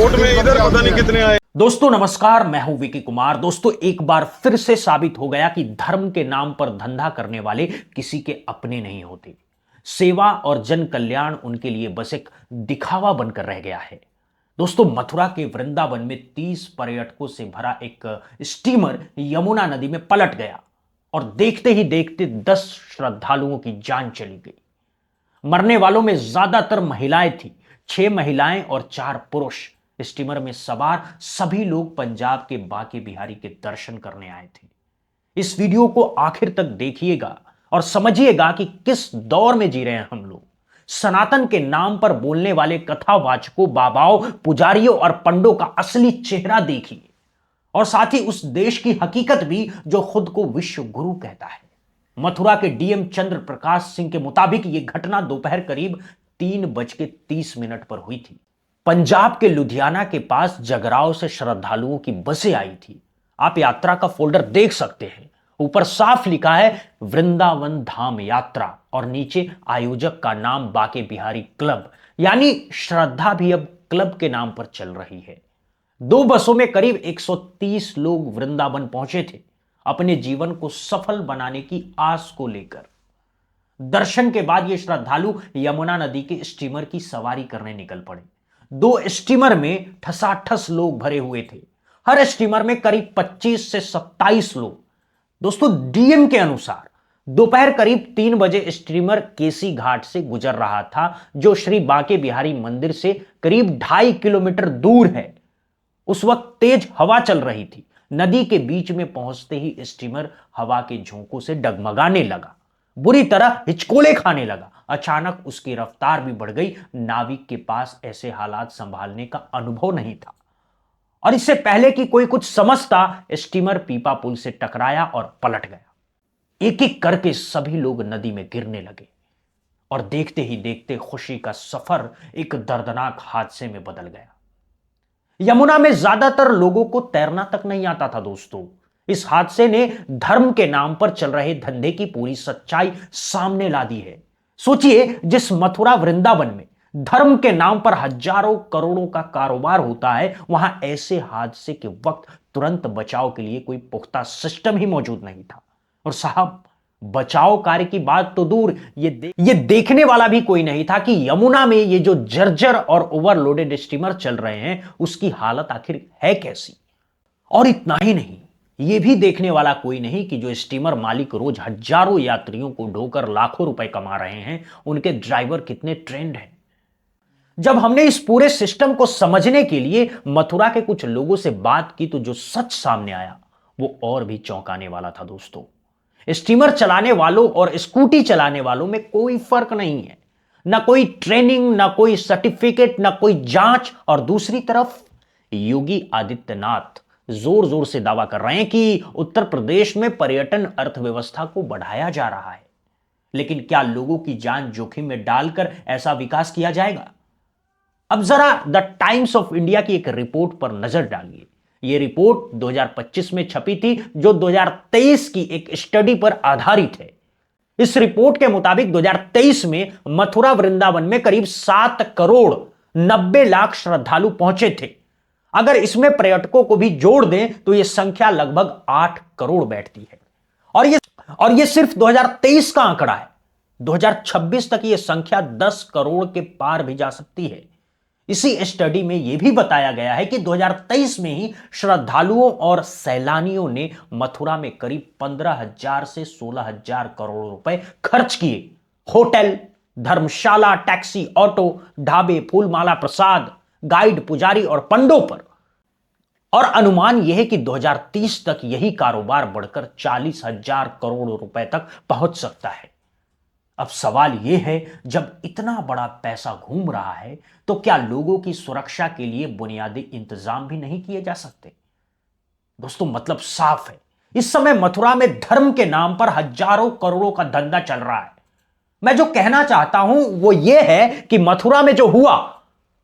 Court में इधर पता नहीं कितने आए। दोस्तों नमस्कार, मैं हूं विकी कुमार। दोस्तों एक बार फिर से साबित हो गया कि धर्म के नाम पर धंधा करने वाले किसी के अपने नहीं होते। सेवा और जन कल्याण उनके लिए बस एक दिखावा बनकर रह गया है। दोस्तों मथुरा के वृंदावन में 30 पर्यटकों से भरा एक स्टीमर यमुना नदी में पलट गया और देखते ही देखते 10 श्रद्धालुओं की जान चली गई। मरने वालों में ज्यादातर महिलाएं थी। 6 महिलाएं और 4 पुरुष। स्टीमर में सवार सभी लोग पंजाब के बांके बिहारी के दर्शन करने आए थे। इस वीडियो को आखिर तक देखिएगा और समझिएगा कि किस दौर में जी रहे हैं हम लोग। सनातन के नाम पर बोलने वाले कथावाचकों, बाबाओं, पुजारियों और पंडों का असली चेहरा देखिए और साथ ही उस देश की हकीकत भी जो खुद को विश्व गुरु कहता है। मथुरा के डीएम चंद्र प्रकाश सिंह के मुताबिक यह घटना दोपहर करीब 3:30 पर हुई थी। पंजाब के लुधियाना के पास जगराव से श्रद्धालुओं की बसें आई थी। आप यात्रा का फोल्डर देख सकते हैं। ऊपर साफ लिखा है वृंदावन धाम यात्रा और नीचे आयोजक का नाम बांके बिहारी क्लब, यानी श्रद्धा भी अब क्लब के नाम पर चल रही है। 2 बसों में करीब 130 लोग वृंदावन पहुंचे थे, अपने जीवन को सफल बनाने की आस को लेकर। दर्शन के बाद ये श्रद्धालु यमुना नदी के स्टीमर की सवारी करने निकल पड़े। 2 स्टीमर में ठसाठस लोग भरे हुए थे। हर स्टीमर में करीब 25 से 27 लोग। दोस्तों डीएम के अनुसार दोपहर करीब 3 बजे स्टीमर केसी घाट से गुजर रहा था, जो श्री बांके बिहारी मंदिर से करीब 2.5 किलोमीटर दूर है। उस वक्त तेज हवा चल रही थी। नदी के बीच में पहुंचते ही स्टीमर हवा के झोंकों से डगमगाने लगा, बुरी तरह हिचकोले खाने लगा। अचानक उसकी रफ्तार भी बढ़ गई। नाविक के पास ऐसे हालात संभालने का अनुभव नहीं था और इससे पहले कि कोई कुछ समझता, स्टीमर पीपा पुल से टकराया और पलट गया। एक एक करके सभी लोग नदी में गिरने लगे और देखते ही देखते खुशी का सफर एक दर्दनाक हादसे में बदल गया। यमुना में ज्यादातर लोगों को तैरना तक नहीं आता था। दोस्तों इस हादसे ने धर्म के नाम पर चल रहे धंधे की पूरी सच्चाई सामने ला दी है। सोचिए, जिस मथुरा वृंदावन में धर्म के नाम पर हजारों करोड़ों का कारोबार होता है, वहां ऐसे हादसे के वक्त तुरंत बचाव के लिए कोई पुख्ता सिस्टम ही मौजूद नहीं था। और साहब, बचाव कार्य की बात तो दूर, ये देखने वाला भी कोई नहीं था कि यमुना में ये जो जर्जर और ओवरलोडेड स्टीमर चल रहे हैं, उसकी हालत आखिर है कैसी। और इतना ही नहीं, यह भी देखने वाला कोई नहीं कि जो स्टीमर मालिक रोज हजारों यात्रियों को ढोकर लाखों रुपए कमा रहे हैं, उनके ड्राइवर कितने ट्रेंड हैं। जब हमने इस पूरे सिस्टम को समझने के लिए मथुरा के कुछ लोगों से बात की, तो जो सच सामने आया वो और भी चौंकाने वाला था। दोस्तों स्टीमर चलाने वालों और स्कूटी चलाने वालों में कोई फर्क नहीं है। ना कोई ट्रेनिंग, ना कोई सर्टिफिकेट, ना कोई जांच। और दूसरी तरफ योगी आदित्यनाथ जोर जोर से दावा कर रहे हैं कि उत्तर प्रदेश में पर्यटन अर्थव्यवस्था को बढ़ाया जा रहा है। लेकिन क्या लोगों की जान जोखिम में डालकर ऐसा विकास किया जाएगा? अब जरा द टाइम्स ऑफ इंडिया की एक रिपोर्ट पर नजर डालिए। यह रिपोर्ट 2025 में छपी थी, जो 2023 की एक स्टडी पर आधारित है। इस रिपोर्ट के मुताबिक 2023 में मथुरा वृंदावन में करीब 7 करोड़ 90 लाख श्रद्धालु पहुंचे थे। अगर इसमें पर्यटकों को भी जोड़ दें तो यह संख्या लगभग 8 करोड़ बैठती है। और यह सिर्फ 2023 का आंकड़ा है। 2026 तक यह संख्या 10 करोड़ के पार भी जा सकती है। इसी स्टडी में यह भी बताया गया है कि 2023 में ही श्रद्धालुओं और सैलानियों ने मथुरा में करीब 15,000 से 16,000 करोड़ रुपए खर्च किए। होटल, धर्मशाला, टैक्सी, ऑटो, ढाबे, फूलमाला प्रसाद, गाइड, पुजारी और पंडों पर। और अनुमान यह है कि 2030 तक यही कारोबार बढ़कर 40,000 करोड़ रुपए तक पहुंच सकता है। अब सवाल यह है, जब इतना बड़ा पैसा घूम रहा है, तो क्या लोगों की सुरक्षा के लिए बुनियादी इंतजाम भी नहीं किए जा सकते? दोस्तों मतलब साफ है, इस समय मथुरा में धर्म के नाम पर हजारों करोड़ों का धंधा चल रहा है। मैं जो कहना चाहता हूं वो ये है कि मथुरा में जो हुआ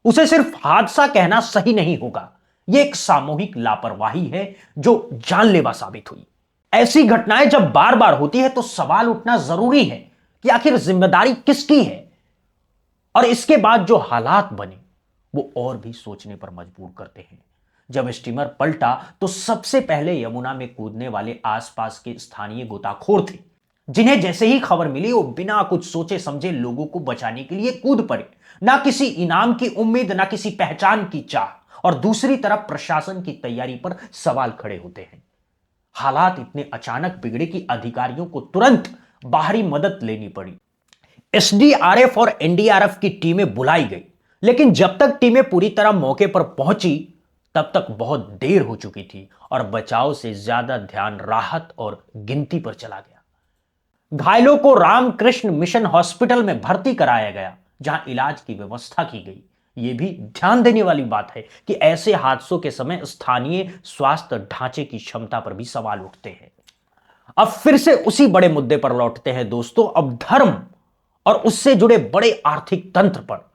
उसे सिर्फ हादसा कहना सही नहीं होगा। यह एक सामूहिक लापरवाही है जो जानलेवा साबित हुई। ऐसी घटनाएं जब बार बार होती है तो सवाल उठना जरूरी है कि आखिर जिम्मेदारी किसकी है। और इसके बाद जो हालात बने वो और भी सोचने पर मजबूर करते हैं। जब स्टीमर पलटा तो सबसे पहले यमुना में कूदने वाले आसपास के स्थानीय गोताखोर थे, जिन्हें जैसे ही खबर मिली वो बिना कुछ सोचे समझे लोगों को बचाने के लिए कूद पड़े। ना किसी इनाम की उम्मीद, ना किसी पहचान की चाह। और दूसरी तरफ प्रशासन की तैयारी पर सवाल खड़े होते हैं। हालात इतने अचानक बिगड़े कि अधिकारियों को तुरंत बाहरी मदद लेनी पड़ी। एसडीआरएफ और एनडीआरएफ की टीमें बुलाई गई, लेकिन जब तक टीमें पूरी तरह मौके पर पहुंची तब तक बहुत देर हो चुकी थी और बचाव से ज्यादा ध्यान राहत और गिनती पर चला गया। घायलों को रामकृष्ण मिशन हॉस्पिटल में भर्ती कराया गया, जहां इलाज की व्यवस्था की गई। यह भी ध्यान देने वाली बात है कि ऐसे हादसों के समय स्थानीय स्वास्थ्य ढांचे की क्षमता पर भी सवाल उठते हैं। अब फिर से उसी बड़े मुद्दे पर लौटते हैं दोस्तों, अब धर्म और उससे जुड़े बड़े आर्थिक तंत्र पर।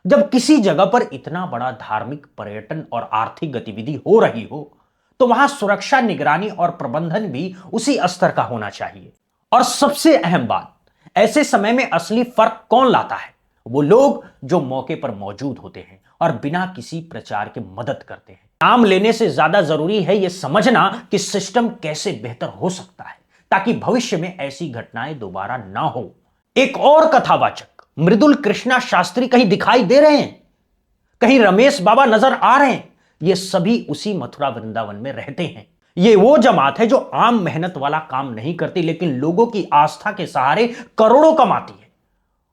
जब किसी जगह पर इतना बड़ा धार्मिक, पर्यटन और आर्थिक गतिविधि हो रही हो, तो वहां सुरक्षा, निगरानी और प्रबंधन भी उसी स्तर का होना चाहिए। और सबसे अहम बात, ऐसे समय में असली फर्क कौन लाता है? वो लोग जो मौके पर मौजूद होते हैं और बिना किसी प्रचार के मदद करते हैं। नाम लेने से ज्यादा जरूरी है यह समझना कि सिस्टम कैसे बेहतर हो सकता है, ताकि भविष्य में ऐसी घटनाएं दोबारा ना हो। एक और कथावाचक मृदुल कृष्णा शास्त्री कहीं दिखाई दे रहे हैं, कहीं रमेश बाबा नजर आ रहे हैं। ये सभी उसी मथुरा वृंदावन में रहते हैं। ये वो जमात है जो आम मेहनत वाला काम नहीं करती, लेकिन लोगों की आस्था के सहारे करोड़ों कमाती है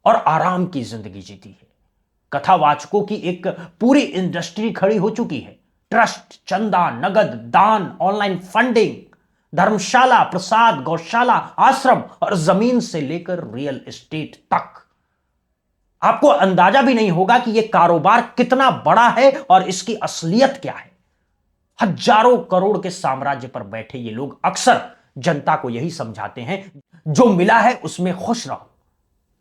और आराम की जिंदगी जीती है। कथावाचकों की एक पूरी इंडस्ट्री खड़ी हो चुकी है। ट्रस्ट, चंदा, नगद, दान, ऑनलाइन फंडिंग, धर्मशाला, प्रसाद, गौशाला, आश्रम और जमीन से लेकर रियल एस्टेट तक। आपको अंदाजा भी नहीं होगा कि यह कारोबार कितना बड़ा है और इसकी असलियत क्या है। हजारों करोड़ के साम्राज्य पर बैठे ये लोग अक्सर जनता को यही समझाते हैं, जो मिला है उसमें खुश रहो,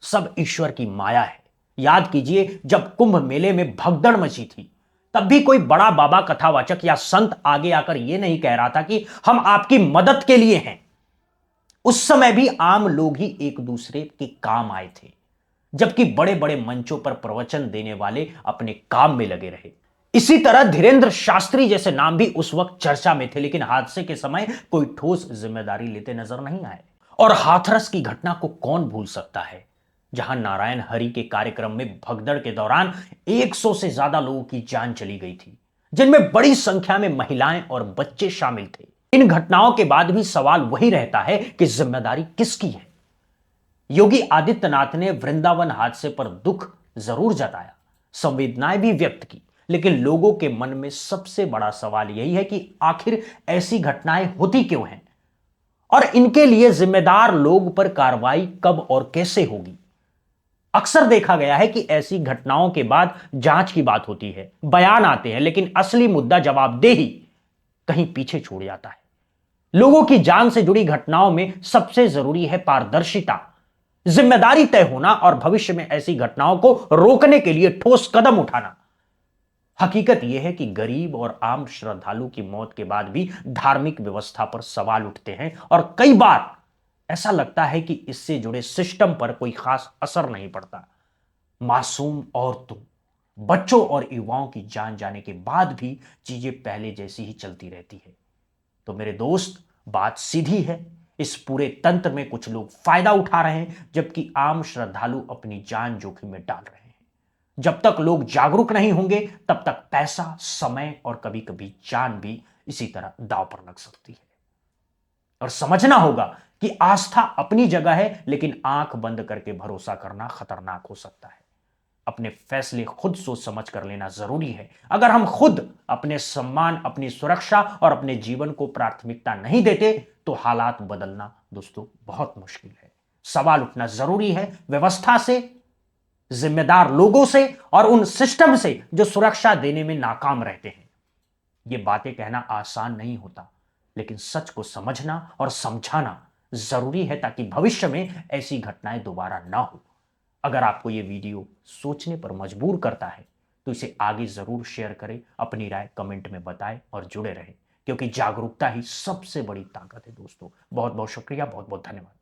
सब ईश्वर की माया है। याद कीजिए, जब कुंभ मेले में भगदड़ मची थी, तब भी कोई बड़ा बाबा, कथावाचक या संत आगे आकर यह नहीं कह रहा था कि हम आपकी मदद के लिए हैं। उस समय भी आम लोग ही एक दूसरे के काम आए थे, जबकि बड़े बड़े मंचों पर प्रवचन देने वाले अपने काम में लगे रहे। इसी तरह धीरेन्द्र शास्त्री जैसे नाम भी उस वक्त चर्चा में थे, लेकिन हादसे के समय कोई ठोस जिम्मेदारी लेते नजर नहीं आए। और हाथरस की घटना को कौन भूल सकता है, जहां नारायण हरि के कार्यक्रम में भगदड़ के दौरान 100 से ज्यादा लोगों की जान चली गई थी, जिनमें बड़ी संख्या में महिलाएं और बच्चे शामिल थे। इन घटनाओं के बाद भी सवाल वही रहता है कि जिम्मेदारी किसकी है। योगी आदित्यनाथ ने वृंदावन हादसे पर दुख जरूर जताया, संवेदनाएं भी व्यक्त की, लेकिन लोगों के मन में सबसे बड़ा सवाल यही है कि आखिर ऐसी घटनाएं होती क्यों हैं और इनके लिए जिम्मेदार लोग पर कार्रवाई कब और कैसे होगी। अक्सर देखा गया है कि ऐसी घटनाओं के बाद जांच की बात होती है, बयान आते हैं, लेकिन असली मुद्दा जवाबदेही कहीं पीछे छूट जाता है। लोगों की जान से जुड़ी घटनाओं में सबसे जरूरी है पारदर्शिता, जिम्मेदारी तय होना और भविष्य में ऐसी घटनाओं को रोकने के लिए ठोस कदम उठाना। हकीकत यह है कि गरीब और आम श्रद्धालु की मौत के बाद भी धार्मिक व्यवस्था पर सवाल उठते हैं और कई बार ऐसा लगता है कि इससे जुड़े सिस्टम पर कोई खास असर नहीं पड़ता। मासूम औरतों, बच्चों और युवाओं की जान जाने के बाद भी चीजें पहले जैसी ही चलती रहती है। तो मेरे दोस्त, बात सीधी है, इस पूरे तंत्र में कुछ लोग फायदा उठा रहे हैं, जबकि आम श्रद्धालु अपनी जान जोखिम में डाल रहे हैं। जब तक लोग जागरूक नहीं होंगे, तब तक पैसा, समय और कभी कभी जान भी इसी तरह दांव पर लग सकती है। और समझना होगा कि आस्था अपनी जगह है, लेकिन आंख बंद करके भरोसा करना खतरनाक हो सकता है। अपने फैसले खुद सोच समझ कर लेना जरूरी है। अगर हम खुद अपने सम्मान, अपनी सुरक्षा और अपने जीवन को प्राथमिकता नहीं देते, तो हालात बदलना दोस्तों बहुत मुश्किल है। सवाल उठना जरूरी है व्यवस्था से, जिम्मेदार लोगों से और उन सिस्टम से जो सुरक्षा देने में नाकाम रहते हैं। ये बातें कहना आसान नहीं होता, लेकिन सच को समझना और समझाना जरूरी है, ताकि भविष्य में ऐसी घटनाएं दोबारा ना हो। अगर आपको यह वीडियो सोचने पर मजबूर करता है, तो इसे आगे जरूर शेयर करें, अपनी राय कमेंट में बताएं और जुड़े रहें, क्योंकि जागरूकता ही सबसे बड़ी ताकत है दोस्तों। बहुत बहुत शुक्रिया, बहुत बहुत धन्यवाद।